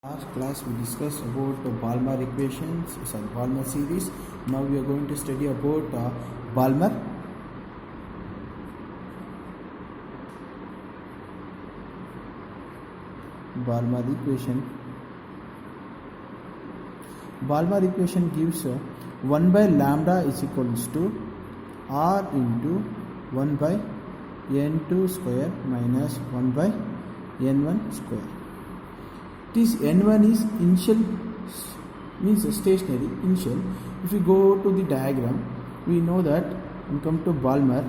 Last class we discussed about the Balmer equations, Balmer series. Now we are going to study about Balmer equation. Balmer equation gives 1 by lambda is equals to r into 1 by n2 square minus 1 by n1 square. This n1 is initial, means stationary initial. If we go to the diagram, we know that when we come to Balmer,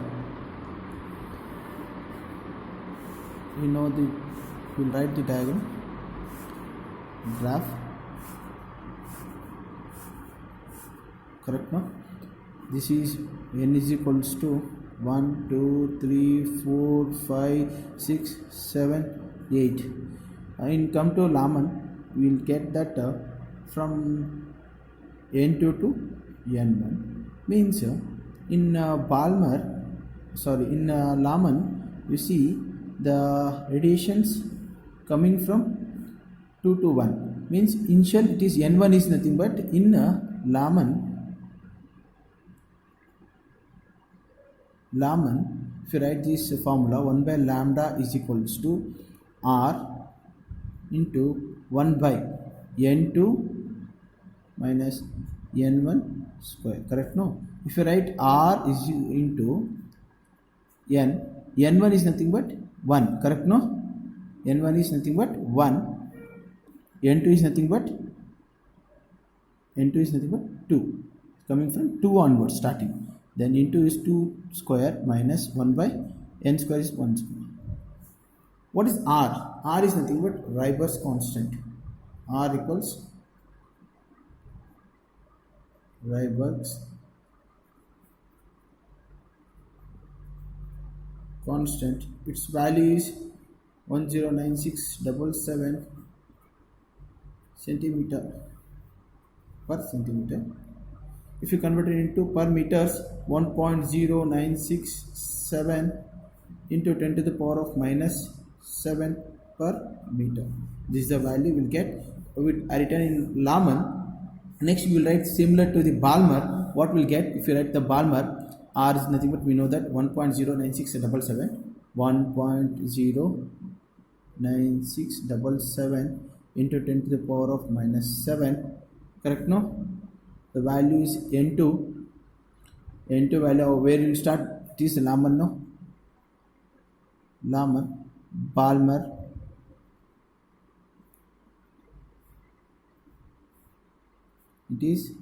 we'll write the diagram, graph, correct now? This is n is equals to 1, 2, 3, 4, 5, 6, 7, 8. And come to Laman, we will get that from n2 to n1 means in Laman you see the radiations coming from 2 to 1 means initial it is n1 is nothing but in Laman, if you write this formula, 1 by lambda is equals to r into 1 by n2 minus n1 square, correct no? If you write r is into n1 is nothing but 1, correct no? n1 is nothing but 1, n2 is nothing but 2, coming from 2 onwards starting. Then into is 2 square minus 1 by n square is 1 square. What is R? R is nothing but Rydberg's constant. R equals Rydberg's constant. Its value is 109677 centimeter per centimeter. If you convert it into per meters, 1.0967 into 10 to the power of minus 7 per meter. This is the value we'll get. With written in Laman. Next we will write similar to the Balmer. What we'll get if you write the Balmer, R is nothing but we know that 1.096777 1.09677 into 10 to the power of minus 7, correct no? The value is n2 value where you start, it is Laman no? Laman, Balmer, it is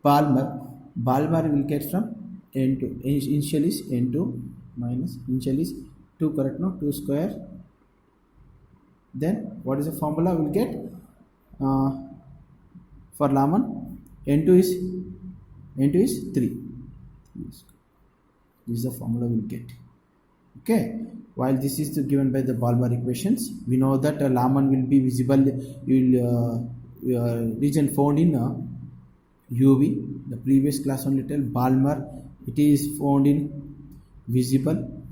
Balmer will get from n2, initial is n2 minus initial is 2, correct no? 2 square. Then what is the formula we will get for Laman? n2 is 3. This is the formula we will get. Okay, while this is given by the Balmer equations, we know that Laman will be visible, region found in UV. The previous class only tell Balmer it is found in visible.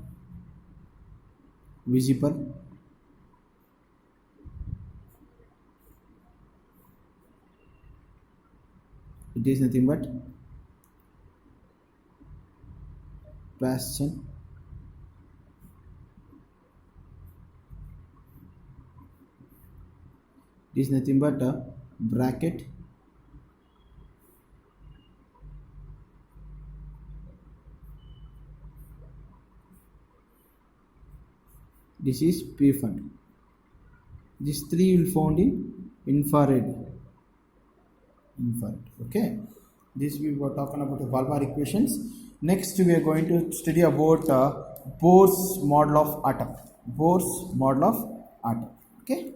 It is nothing but Bastian. It is nothing but a bracket. This is P fund. These three will found in infrared. Okay, this we were talking about the Balmer equations. Next we are going to study about Bohr's model of atom. Okay.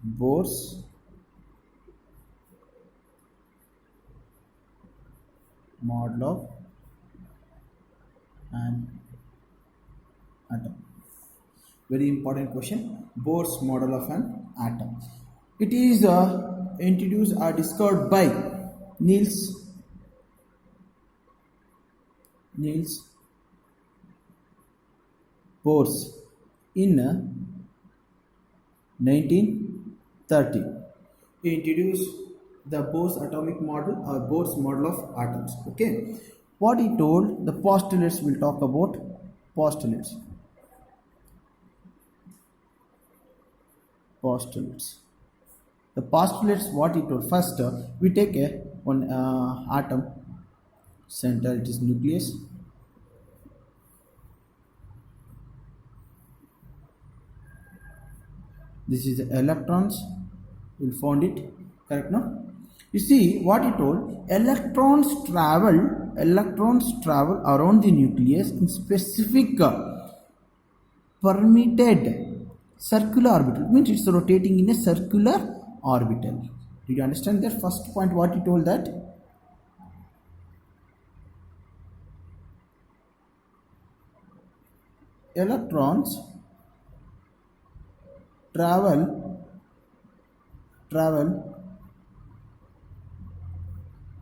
Bohr's model of an atom. Very important question. Bohr's model of an atom. It is introduced or discovered by Niels Bohr in 1930. He introduced the Bohr's atomic model or Bohr's model of atoms. Okay, what he told, the postulates, will talk about postulates. Postulates. The postulates, what he told. First, we take one atom. Center, it is nucleus. This is the electrons. We'll find it. Correct, no? You see what he told. Electrons travel around the nucleus in specific permitted circular orbital. Means it's rotating in a circular orbital. Did you understand that? First point, what he told, that electrons travel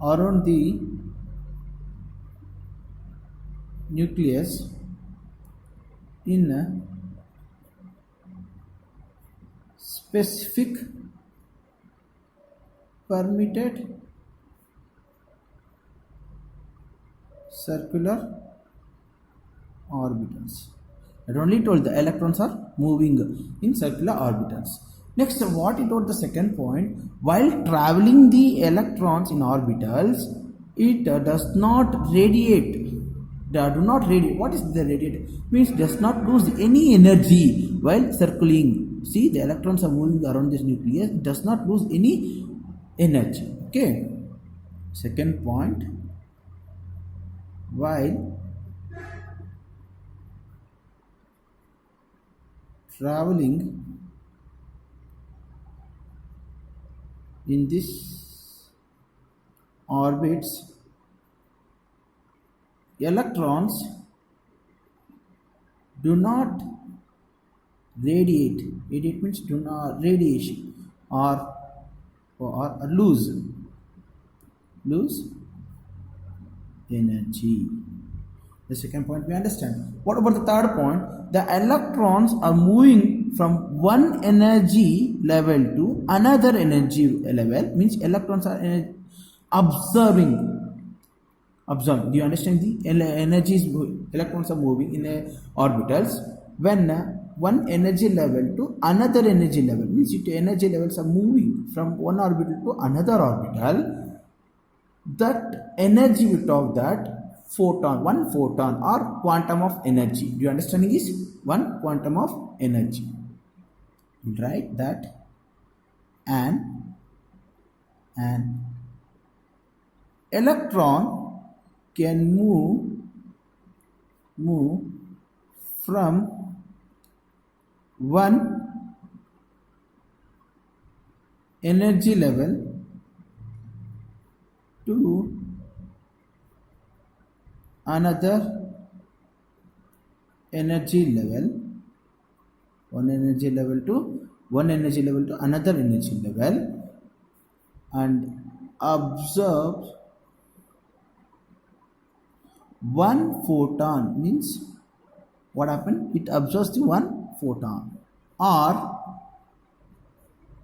around the nucleus in a specific permitted circular orbitals. It only told the electrons are moving in circular orbitals. Next, what it told, the second point, while traveling the electrons in orbitals, it does not radiate. They do not radiate. What is the radiate? Means does not lose any energy while circling. See, the electrons are moving around this nucleus, does not lose any energy. Okay. Second point, while traveling in this orbits, electrons do not radiate. Radiate means do not radiation or lose energy. The second point we understand. What about the third point? The electrons are moving from one energy level to another energy level. Means electrons are observing. Do you understand? The energies, electrons are moving in orbitals when one energy level to another energy level. Means energy levels are moving from one orbital to another orbital. That energy, we talk that one photon or quantum of energy. Do you understand this? One quantum of energy. Write that an electron can move from one energy level to another energy level, one energy level to another energy level, and observe one photon. Means what happened? It absorbs the one photon, or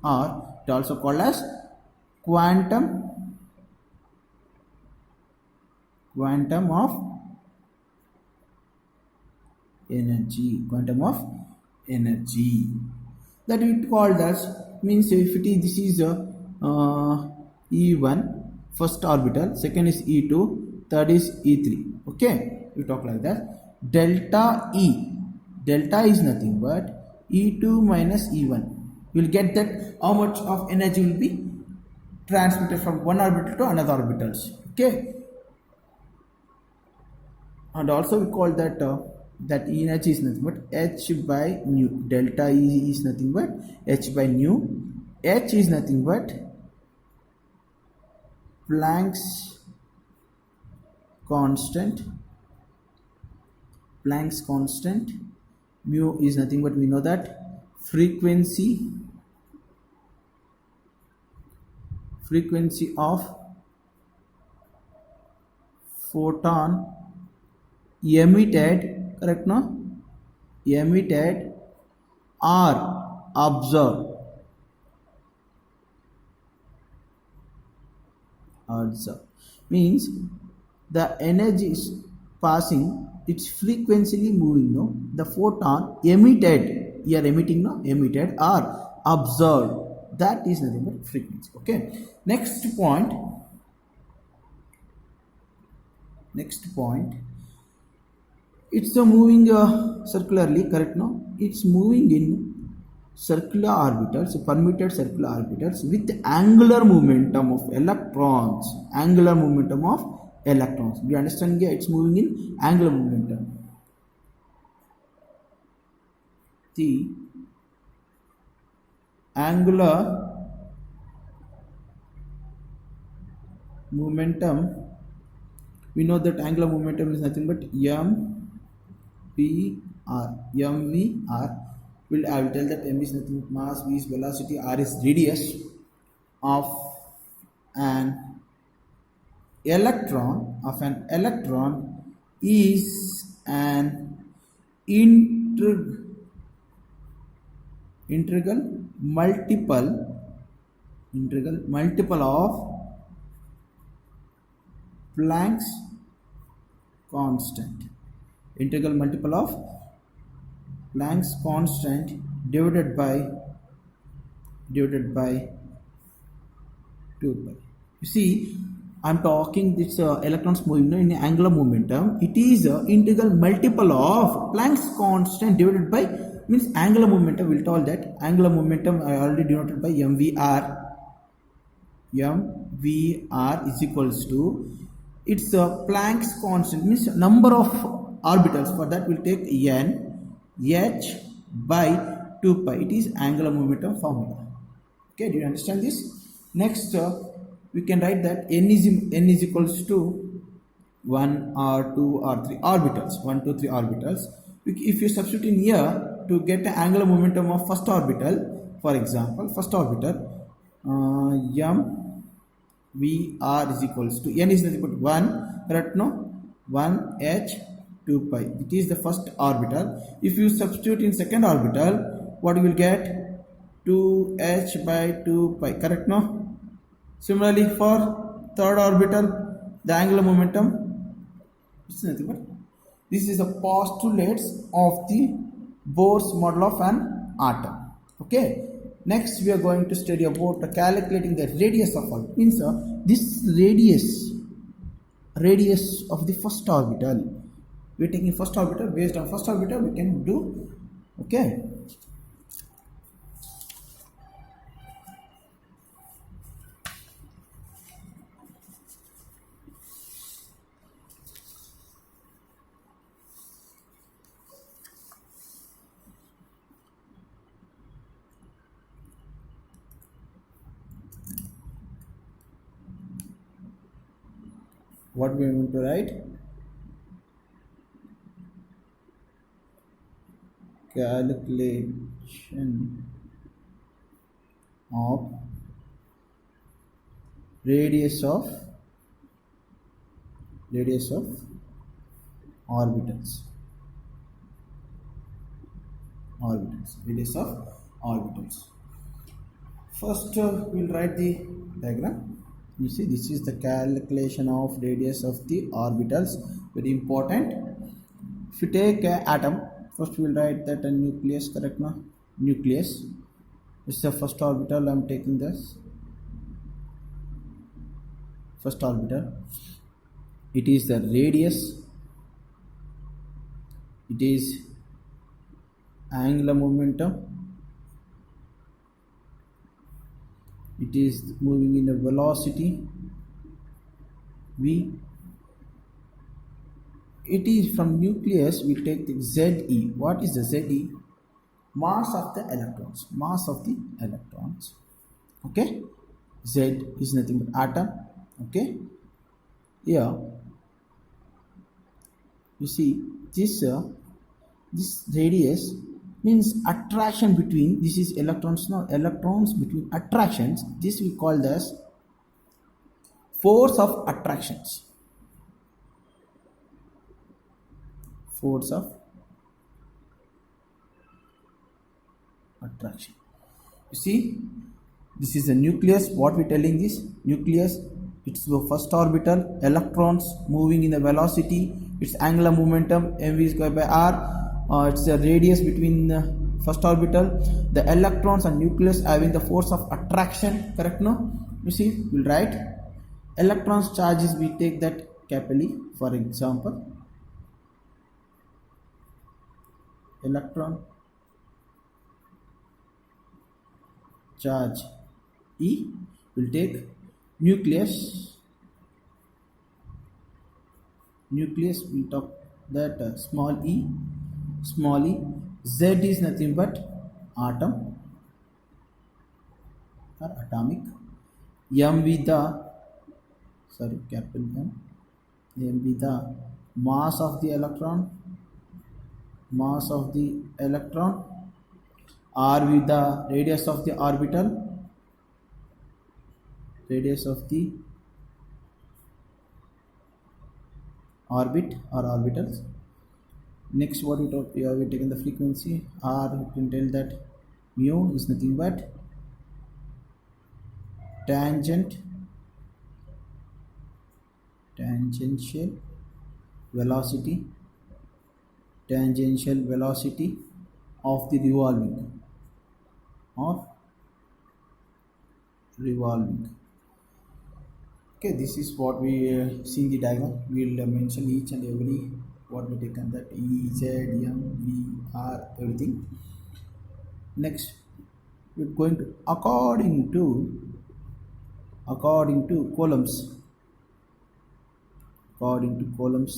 it also called as quantum of energy. That we call as, means if it is, this is E1 first orbital, second is E2, third is E3. Okay, we talk like that. Delta is nothing but E2 minus E1. You will get that how much of energy will be transmitted from one orbital to another orbitals. Okay, and also we call that that energy is nothing but h by nu. Delta E is nothing but h by nu. H is nothing but Planck's constant Planck's constant. Mu is nothing but we know that frequency of photon emitted, correct no? Emitted or observed. Means the energy is passing, it's frequently moving, no? The photon emitted, you are emitting, no? Emitted or observed, that is nothing but frequency. Okay, next point, it's moving circularly, correct no? It's moving in circular orbitals, permitted circular orbitals with angular momentum of electrons. Do you understand? Yeah, it's moving in angular momentum. The angular momentum, we know that angular momentum is nothing but mvr. I will tell that m is nothing but mass, v is velocity, r is radius of an electron is an integral multiple of Planck's constant. Integral multiple of Planck's constant divided by 2 pi. You see, I'm talking this electrons moving in angular momentum. It is integral multiple of Planck's constant divided by, means angular momentum. We'll tell that angular momentum I already denoted by mvr. mvr is equals to, it's Planck's constant, means number of orbitals. For that we'll take n h by 2 pi. It is angular momentum formula. Okay, do you understand this? Next we can write that n is equals to 1 or 2 or 3 orbitals, 1 2 3 orbitals. If you substitute in here to get the angular momentum of first orbital, for example first orbital, mvr is equals to, n is nothing but 1, correct no? 1 h 2 pi. It is the first orbital. If you substitute in second orbital, what you will get? 2h by 2 pi, correct no? Similarly for third orbital, the angular momentum, it's nothing but, this is the postulates of the Bohr's model of an atom. Okay, next we are going to study about calculating the radius of orbit. Means this radius of the first orbital, we are taking first orbital, based on first orbital we can do. Okay, what we are going to write? Calculation of radius of orbitals. Radius of orbitals. First we'll write the diagram. You see, this is the calculation of radius of the orbitals, very important. If you take an atom, first we will write that a nucleus, correct now? Nucleus, this is the first orbital. I am taking this first orbital. It is the radius, it is angular momentum, it is moving in a velocity v. It is from nucleus, we take the Ze. What is the Ze? Mass of the electrons. Okay, Z is nothing but atom. Okay, here you see this radius means attraction between, this is electrons, now electrons between attractions, this we call as force of attractions. Force of attraction. You see, this is a nucleus. What we telling this nucleus, it's the first orbital, electrons moving in the velocity, its angular momentum mv square by r, it's the radius between the first orbital, the electrons and nucleus having the force of attraction, correct? No, you see, we'll write electrons charges, we take that capitally. For example, electron charge E, will take nucleus we talk that small e, z is nothing but atom or atomic, m with the capital m with the mass of the electron, r with the radius of the orbital, radius of the orbit or orbitals. Next, what we talk, we have taken the frequency r. You can tell that mu is nothing but tangential velocity of the revolving. Okay, this is what we see in the diagram. We will mention each and every what we taken, that E, Z, M, V, R, everything. Next, we're going to according to Coulomb's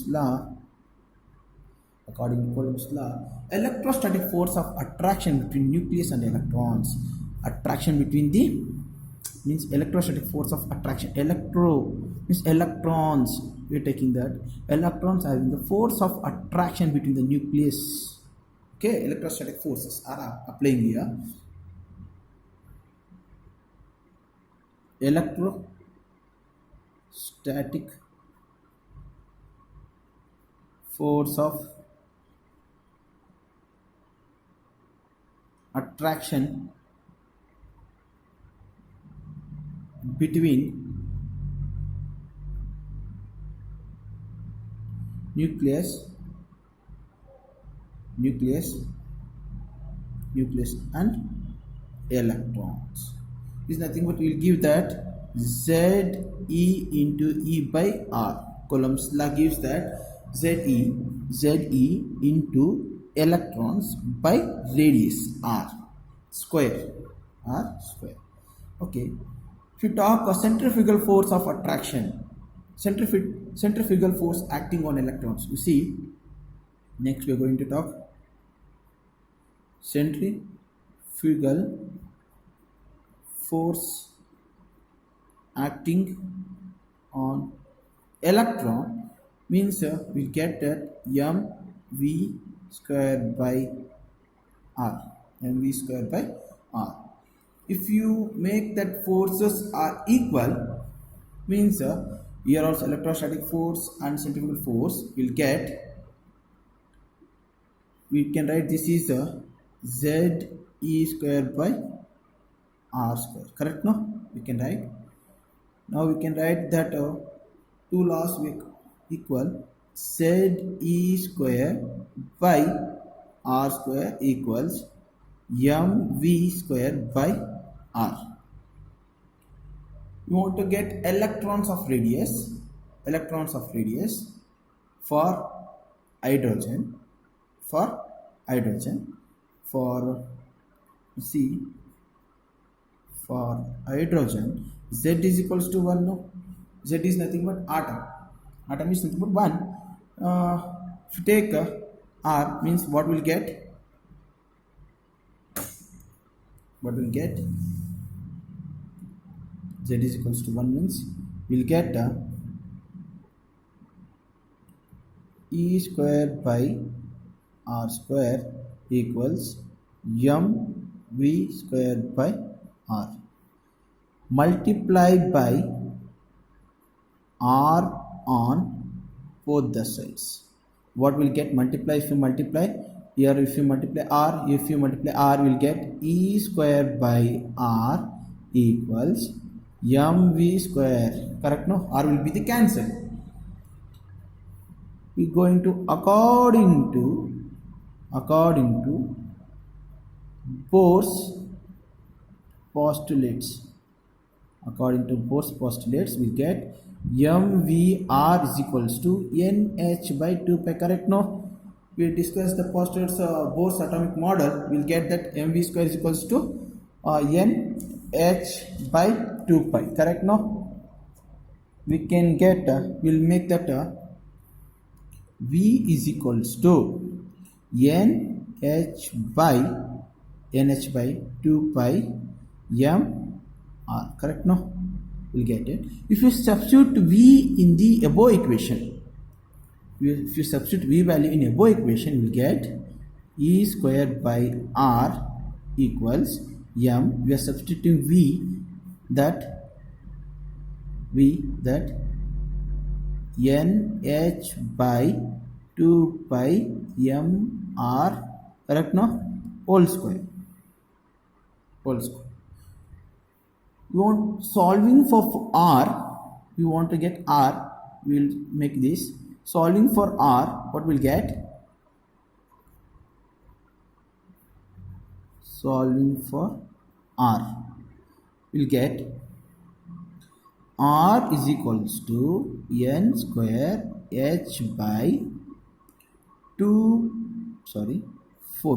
law, electrostatic force of attraction between nucleus and electrons. Attraction between the means electrostatic force of attraction. Electro means electrons. We are taking that electrons having the force of attraction between the nucleus. Okay, electrostatic forces are applying here. Electrostatic force of attraction between nucleus and electrons is nothing but we'll give that Z E into E by R. Coulomb's law gives that Z E into electrons by radius R square. Okay, if you talk a centrifugal force of attraction, centrifugal force acting on electrons, you see, next we are going to talk centrifugal force acting on electron means we get that mv square by r. If you make that forces are equal, means here also electrostatic force and centrifugal force will get, we can write this is Z E square by R square, correct? No, we can write, now we can write that two laws will equal Z E square by R square equals mv square by R. You want to get electrons of radius for hydrogen, for hydrogen Z is equals to 1. No, Z is nothing but atom is nothing but 1. If you take R means what will get Z is equals to 1 means we'll get E square by R square equals m v square by R. Multiply by R on both the sides. What will get multiply if you multiply? Here if you multiply R, will get E square by R equals mv square. Correct? No? R will be the cancel. We are going to according to Bohr's postulates. According to Bohr's postulates, we get mvr is equals to nh by 2 pi. Correct? No? We discussed the postulates Bohr's atomic model. We'll get that mv square is equals to nh by 2 pi. Correct? No? We can get we'll make that v is equals to nh by 2 pi m r. Correct? No? We'll get it. If you substitute v in the above equation, if you substitute v value in above equation, we'll get e square by r equals m. We are substituting v that nh by 2 pi m r. Correct? No? Whole square. We want solving for r. We want to get r. We'll make this solving for r. What we'll get? Solving for r, we'll get r is equals to n square h by 4,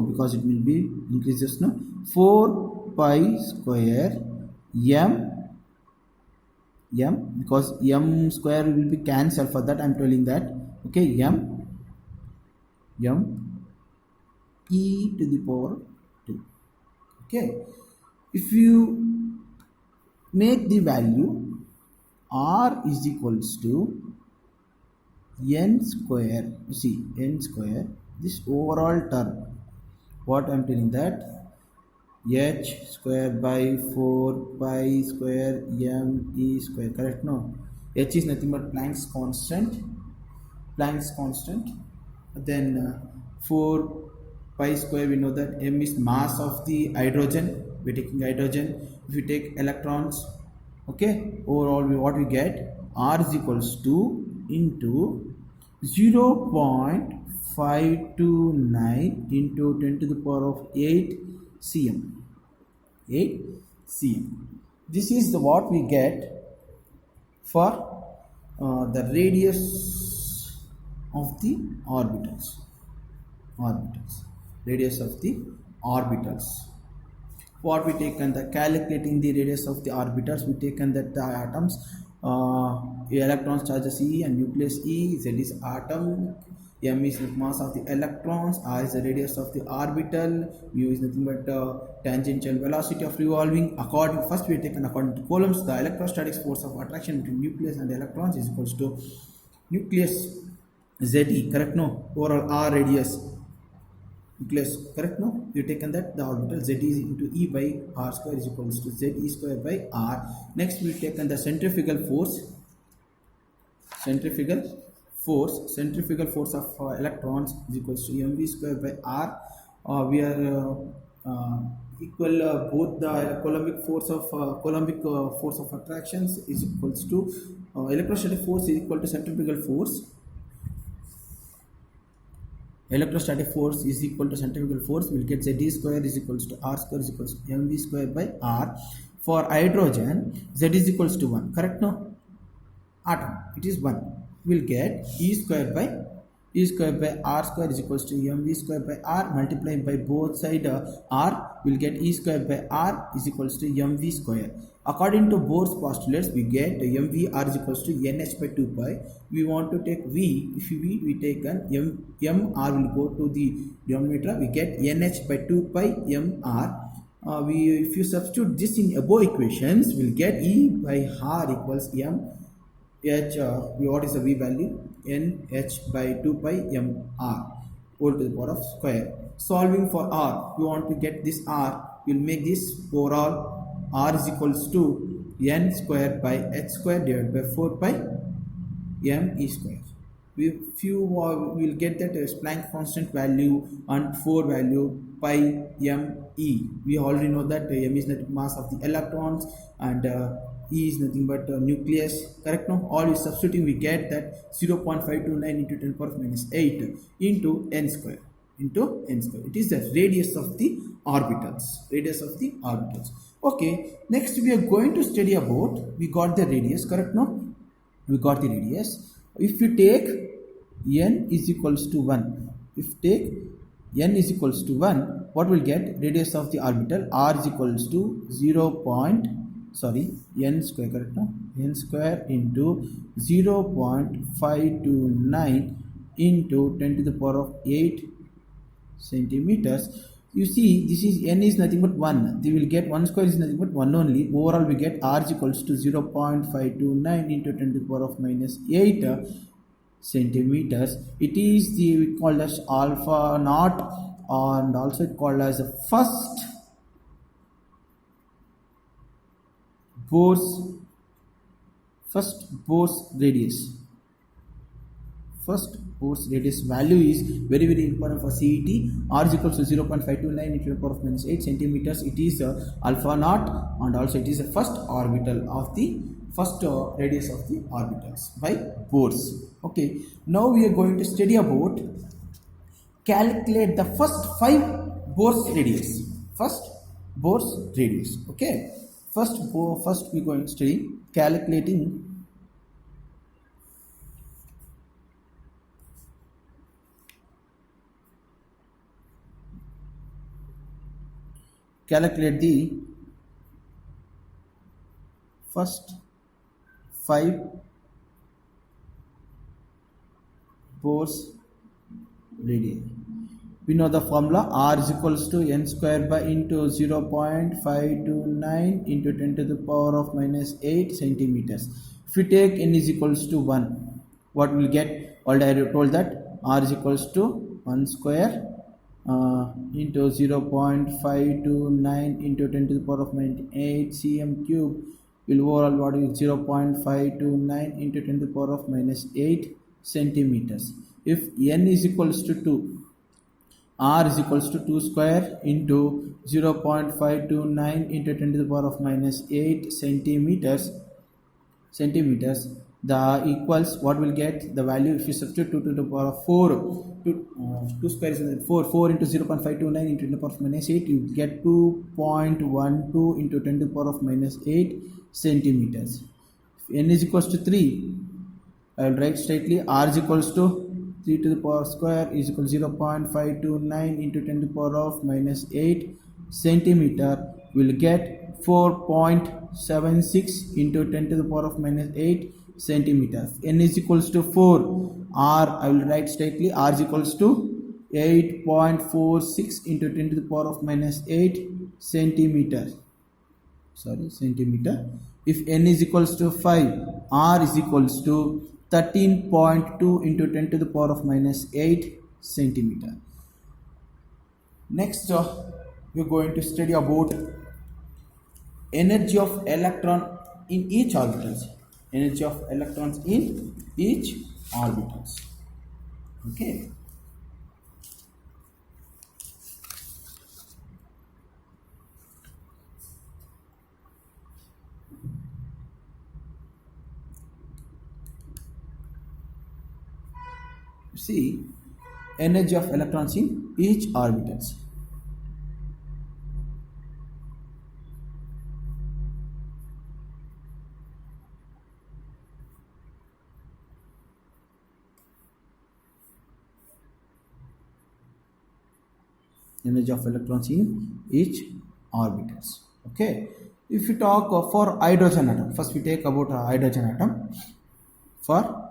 because it will be increases, no, 4 pi square m, because m square will be cancelled. For that I'm telling that, okay, m e to the power 2. Okay, if you make the value r is equals to n square, you see n square, this overall term, what I'm telling that h square by 4 pi square m e square. Correct? No, h is nothing but Planck's constant. Then 4 pi square, we know that m is mass of the hydrogen. We're taking hydrogen. If we take electrons, okay, overall what we get, r is equals to into 0.529 into 10 to the power of 8 cm. This is the what we get for the radius of the orbitals. Radius of the orbitals. What we taken, the calculating the radius of the orbitals, we taken that the atoms, electrons charges E and nucleus E, Z is atom, m is the mass of the electrons, r is the radius of the orbital, mu is nothing but tangential velocity of revolving. First we taken according to Coulomb's, the electrostatic force of attraction between nucleus and electrons is equals to nucleus Ze. Correct? No, overall r radius nucleus. Correct? No, you taken that the orbital Z is into E by r square is equals to Z E square by r. Next we taken the centrifugal force of electrons is equals to mv square by r. We are equal both the Coulombic force of attractions is equals to electrostatic force is equal to centrifugal force. Electrostatic force is equal to centrifugal force. We'll get Z square is equals to r square is equals to mv square by r. For hydrogen, Z is equals to 1. Correct? No, atom, it is 1. We'll get E square by r square is equals to mv square by r, multiplied by both side r, will get E square by r is equals to mv square. According to Bohr's postulates, we get mv r is equals to nh by 2 pi. We want to take v. If we take an m r will go to the denominator. We get nh by 2 pi m r. If you substitute this in above equations, we'll get E by r equals m h. What is the v value? nh by 2 pi mr whole to the power of square. Solving for r, you want to get this r, you will make this overall r is equals to n square by h square divided by 4 pi m e square. If you will get that as Planck constant value and 4 value pi m e. We already know that m is the mass of the electrons and e is nothing but nucleus. Correct? No, all is substituting, we get that 0.529 into 10 power minus 8 into n square. It is the radius of the orbitals. Okay, next we are going to study about, we got the radius. Correct? No, we got the radius. If you take n is equals to 1, what will get? Radius of the orbital r is equals to n square, correct? No, n square into 0.529 into 10 to the power of 8 centimeters. You see, this is n is nothing but 1. They will get 1 square is nothing but 1 only. Overall, we get r is equals to 0.529 into 10 to the power of minus 8 centimeters. It is we called as alpha naught, and also it called as the first Bohr's radius. First Bohr's radius value is very important for CET. R is equals to 0.529 into the power of minus 8 centimeters. It is alpha naught, and also it is the first orbital of the first radius of the orbitals by Bohr's. Okay, now we are going to study about calculate the first 5 Bohr's radius. Okay, first we are going to study calculating the first 5 Bohr's radii. We know the formula, r is equals to n square by into 0.529 into 10 to the power of minus 8 centimeters. If we take n is equals to 1, what will get? Already I told that r is equals to 1 square into 0.529 into 10 to the power of 8 cm cube will overall what is 0.529 into 10 to the power of minus 8 centimeters. If n is equals to 2, r is equals to 2 square into 0.529 into 10 to the power of minus 8 centimeters. The equals, what will get the value if you substitute 2 to the power of 4, 2 square is 4 into 0.529 into 10 to the power of minus 8, you get 2.12 into 10 to the power of minus 8 centimeters. If n is equals to 3, I will write straightly r is equals to 3 to the power square is equal to 0.529 into 10 to the power of minus 8 centimeter, will get 4.76 into 10 to the power of minus 8 centimeters. N is equals to 4, r I will write straightly, r is equals to 8.46 into 10 to the power of minus 8 centimeter. If n is equals to 5, r is equals to 13.2 into 10 to the power of minus 8 centimeter. Next we are going to study about energy of electron in each orbitals. Okay. See, energy of electrons in each orbitals. Energy of electrons in each orbitals. Okay, if you talk for hydrogen atom, first we take about a hydrogen atom. For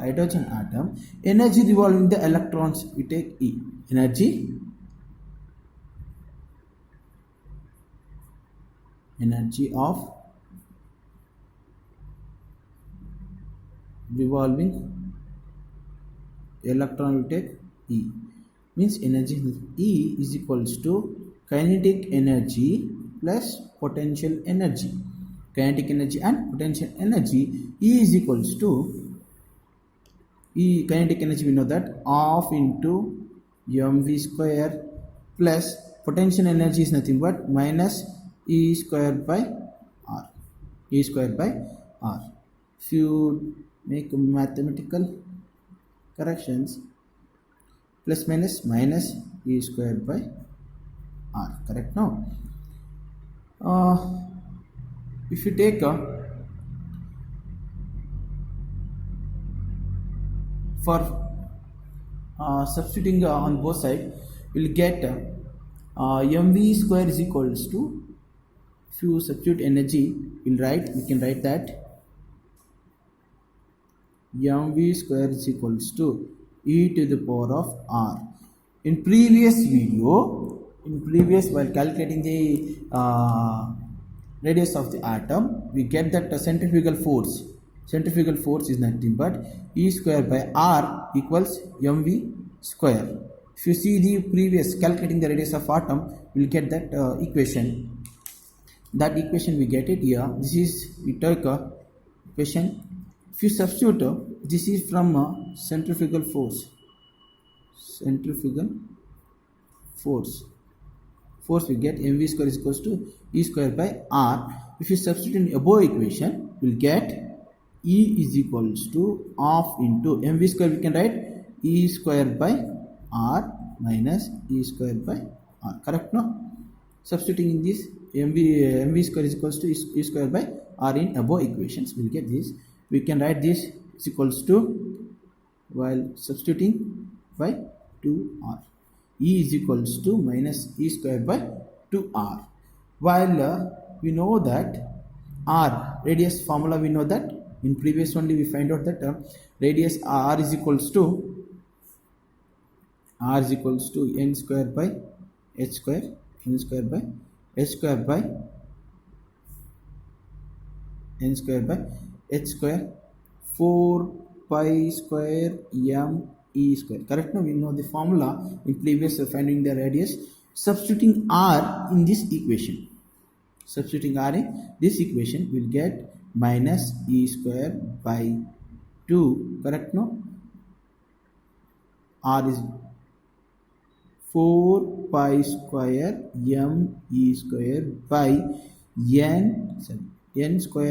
hydrogen atom, energy revolving the electrons, we take E. energy of revolving electron will take E. Means energy E is equals to kinetic energy plus potential energy. Kinetic energy and potential energy, E is equals to E. Kinetic energy we know that half into mv square plus potential energy is nothing but minus E square by R. E square by R. If you make mathematical corrections, plus minus E square by R, correct? Now if you take for substituting on both sides, we'll get mv square is equals to, if you substitute energy, we can write that mv square is equals to e to the power of r. In previous while calculating the radius of the atom, we get that centrifugal force is nothing but E square by R equals mv square. If you see the previous calculating the radius of atom, we'll get that equation. That equation we get it here. This is, we take a equation. If you substitute, this is from centrifugal force we get mv square is equals to E square by R. If you substitute in above equation, we'll get E is equals to half into mv square, we can write E square by R minus E square by R, correct? No, substituting in this mv square is equals to E square by R in above equations, we'll get this. We can write this is equals to, while substituting, by 2R. E is equals to minus E square by 2R. While we know that R, radius formula we know that, in previous only we find out that radius R is equals to n square by h square, n square by h square by n square by h square 4 pi square m E square, correct? Now we know the formula in previous finding the radius. Substituting R in this equation, we'll get minus E square by 2, correct? No, R is 4 pi square m E square by n square